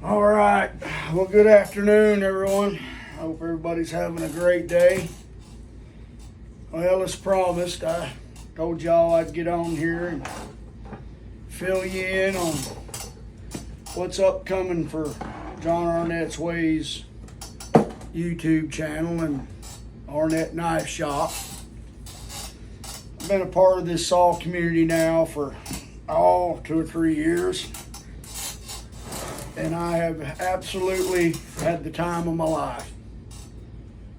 All right. Well, good afternoon, everyone. I hope everybody's having a great day. Well, as promised, I told y'all I'd get on here and fill you in on what's upcoming for John Arnett's Ways YouTube channel and Arnett Knife Shop. I've been a part of this saw community now for 2 or 3 years. And I have absolutely had the time of my life.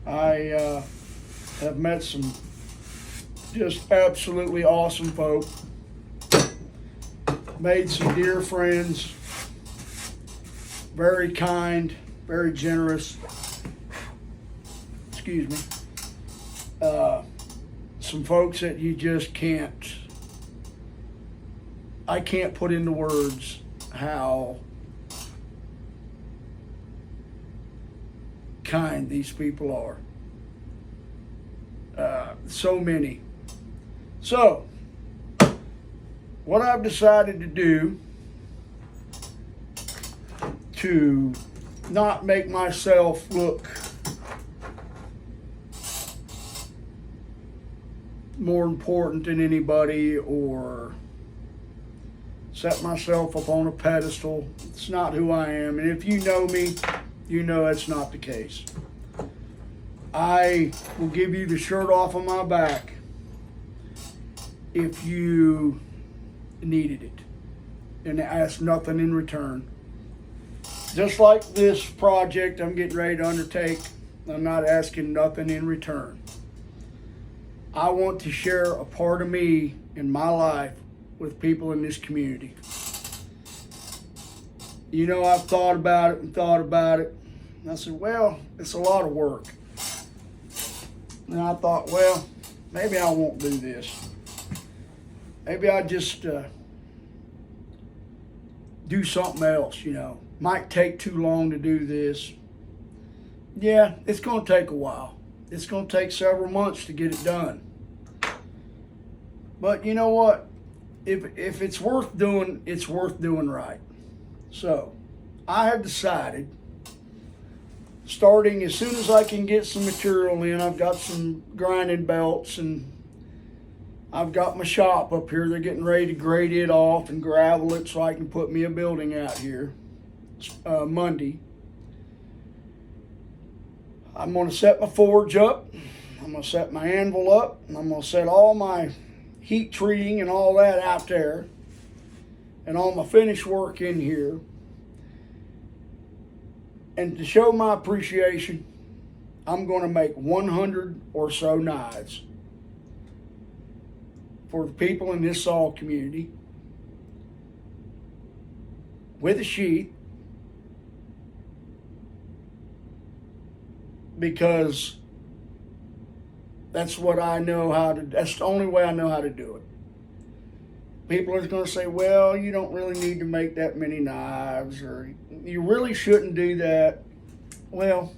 I have met some just absolutely awesome folk. Made some dear friends. Very kind, very generous. Excuse me. Some folks that you just I can't put into words how kind these people are. So many. So, what I've decided to do to not make myself look more important than anybody or set myself up on a pedestal. It's not who I am. And if you know me, you know that's not the case. I will give you the shirt off of my back if you needed it and ask nothing in return. Just like this project I'm getting ready to undertake, I'm not asking nothing in return. I want to share a part of me in my life with people in this community. You know, I've thought about it and thought about it. And I said, well, it's a lot of work. And I thought, well, maybe I won't do this. Maybe I just do something else, you know. Might take too long to do this. Yeah, it's going to take a while. It's going to take several months to get it done. But you know what? If it's worth doing, it's worth doing right. So, I have decided, starting as soon as I can get some material in, I've got some grinding belts and I've got my shop up here. They're getting ready to grade it off and gravel it so I can put me a building out here Monday. I'm going to set my forge up. I'm going to set my anvil up. And I'm going to set all my heat treating and all that out there. And all my finished work in here. And to show my appreciation, I'm going to make 100 or so knives for the people in this saw community with a sheath, because that's what I know how to, that's the only way I know how to do it. People are going to say, well, you don't really need to make that many knives, or you really shouldn't do that. Well,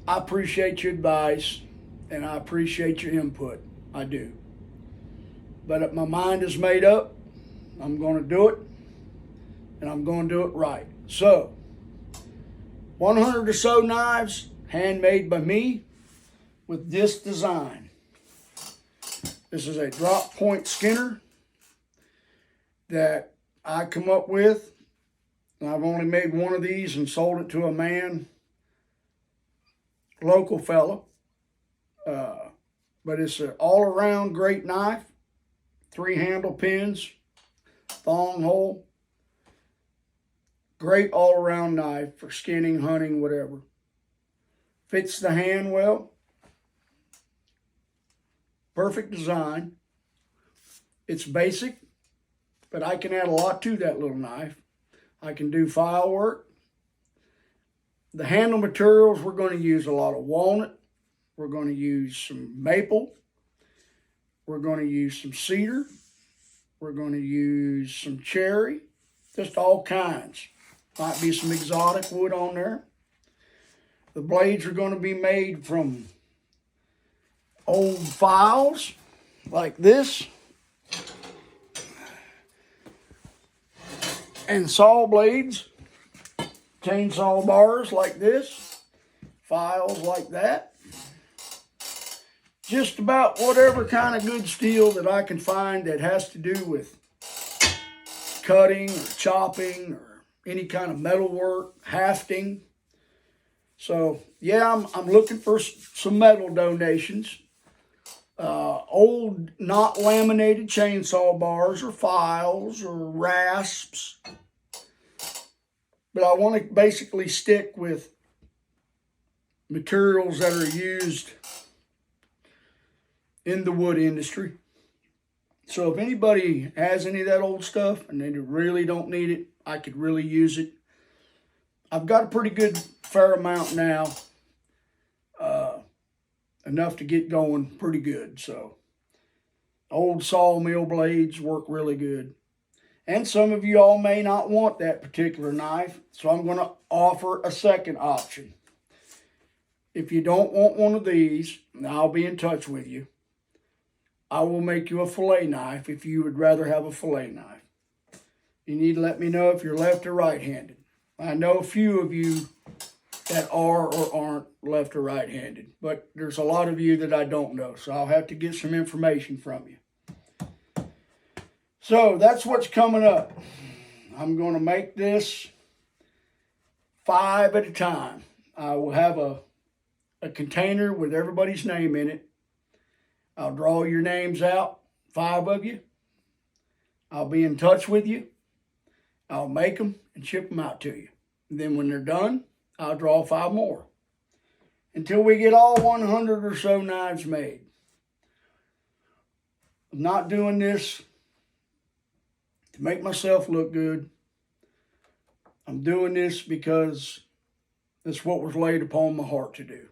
I appreciate your advice and I appreciate your input. I do. But if my mind is made up, I'm going to do it, and I'm going to do it right. So, 100 or so knives, handmade by me with this design. This is a drop point skinner that I come up with. I've only made one of these and sold it to a man, local fella. But it's an all-around great knife. 3 handle pins, thong hole. Great all-around knife for skinning, hunting, whatever. Fits the hand well. Perfect design. It's basic, but I can add a lot to that little knife. I can do file work. The handle materials, we're going to use a lot of walnut. We're going to use some maple. We're going to use some cedar. We're going to use some cherry. Just all kinds. Might be some exotic wood on there. The blades are going to be made from old files like this. And saw blades chainsaw bars like this, files like that. Just about whatever kind of good steel that I can find that has to do with cutting or chopping or any kind of metal work, hafting. So yeah, I'm looking for some metal donations. Old not laminated chainsaw bars or files or rasps. But I want to basically stick with materials that are used in the wood industry. So if anybody has any of that old stuff and they really don't need it, I could really use it. I've got a pretty good fair amount now. Enough to get going pretty good. So old sawmill blades work really good. And some of you all may not want that particular knife, so I'm going to offer a second option. If you don't want one of these, I'll be in touch with you. I will make you a fillet knife if you would rather have a fillet knife. You need to let me know if you're left or right-handed. I know a few of you that are or aren't left or right-handed, but there's a lot of you that I don't know, so I'll have to get some information from you. So that's what's coming up. I'm going to make this 5 at a time. I will have a container with everybody's name in it. I'll draw your names out, 5 of you. I'll be in touch with you. I'll make them and ship them out to you. And then when they're done, I'll draw 5 more until we get all 100 or so knives made. I'm not doing this to make myself look good. I'm doing this because it's what was laid upon my heart to do.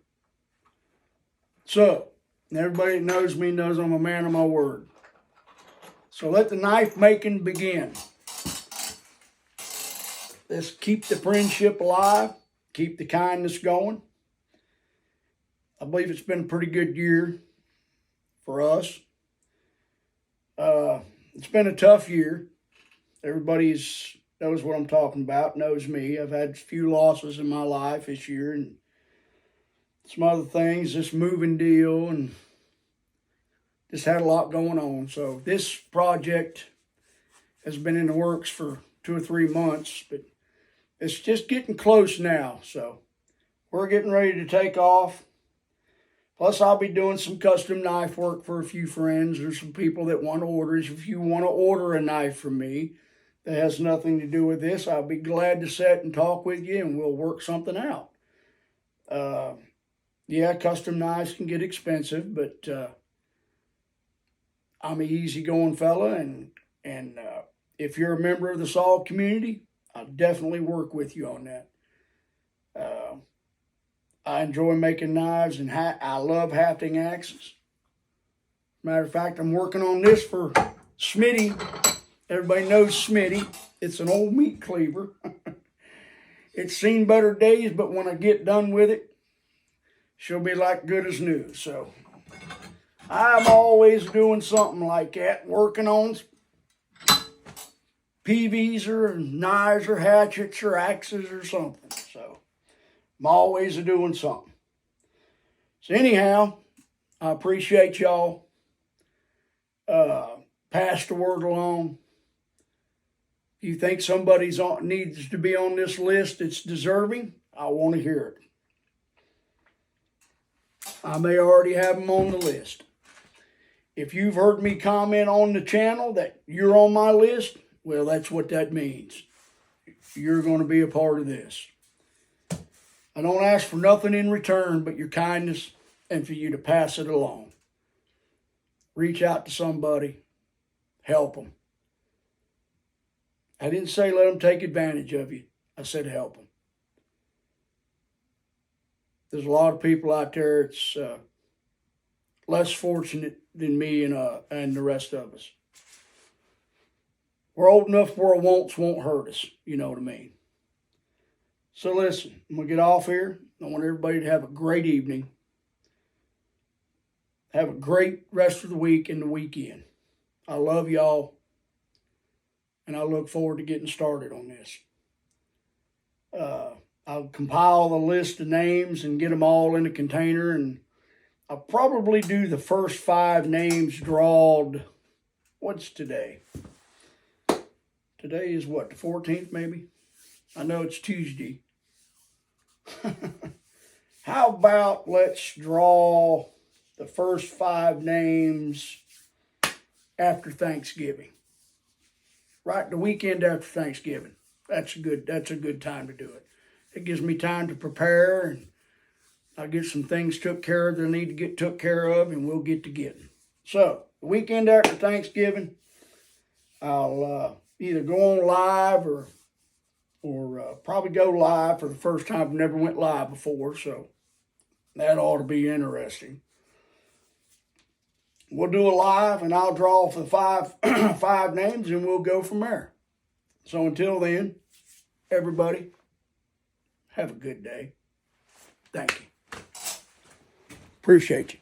So, everybody that knows me knows I'm a man of my word. So let the knife making begin. Let's keep the friendship alive. Keep the kindness going. I believe it's been a pretty good year for us. It's been a tough year. Everybody knows what I'm talking about, knows me. I've had a few losses in my life this year and some other things, this moving deal, and just had a lot going on. So this project has been in the works for 2 or 3 months, but it's just getting close now. So we're getting ready to take off. Plus, I'll be doing some custom knife work for a few friends. There's some people that want orders. If you want to order a knife from me that has nothing to do with this, I'll be glad to sit and talk with you and we'll work something out. Yeah, custom knives can get expensive, but I'm an easygoing fella, and if you're a member of the saw community, I'll definitely work with you on that. I enjoy making knives, and I love hafting axes. Matter of fact, I'm working on this for Smitty. Everybody knows Smitty. It's an old meat cleaver. It's seen better days, but when I get done with it, she'll be like good as new. So I'm always doing something like that, working on PVs or knives or hatchets or axes or something. So I'm always doing something. So anyhow, I appreciate y'all. Pass the word along. If you think somebody's needs to be on this list that's deserving, I want to hear it. I may already have them on the list. If you've heard me comment on the channel that you're on my list, well, that's what that means. You're going to be a part of this. I don't ask for nothing in return but your kindness and for you to pass it along. Reach out to somebody. Help them. I didn't say let them take advantage of you. I said help them. There's a lot of people out there that's less fortunate than me and the rest of us. We're old enough where wants won't hurt us. You know what I mean? So listen, I'm going to get off here. I want everybody to have a great evening. Have a great rest of the week and the weekend. I love y'all. And I look forward to getting started on this. I'll compile the list of names and get them all in a container, and I'll probably do the first 5 names drawed. What's today? Today is what, the 14th maybe? I know it's Tuesday. How about let's draw the first 5 names after Thanksgiving? Right, the weekend after Thanksgiving. That's a good time to do it. It gives me time to prepare, and I'll get some things took care of that I need to get took care of, and we'll get to getting. So, the weekend after Thanksgiving, I'll either go on live or probably go live for the first time. I've never went live before, so that ought to be interesting. We'll do a live, and I'll draw for the 5 names, and we'll go from there. So until then, everybody, have a good day. Thank you. Appreciate you.